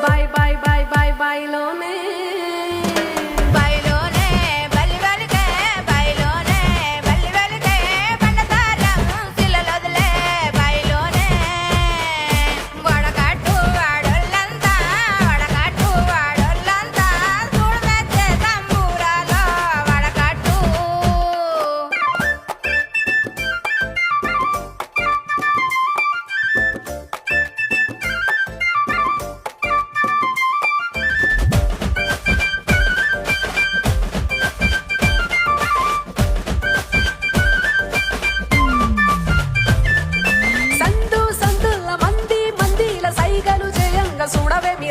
bye bye bye bye బాయ్లోనే బయలోనే బలి వెలిగే బయలోనే బలి వెలిగే పండతారం శిలలొదిలే బయలోనే వడకట్టు వాడొల్లంతా చూడమెచ్చే సంబూరాలో వడకట్టు సందు సందుల మంది మందిల సైగలు చేయంగా చూడవే మీ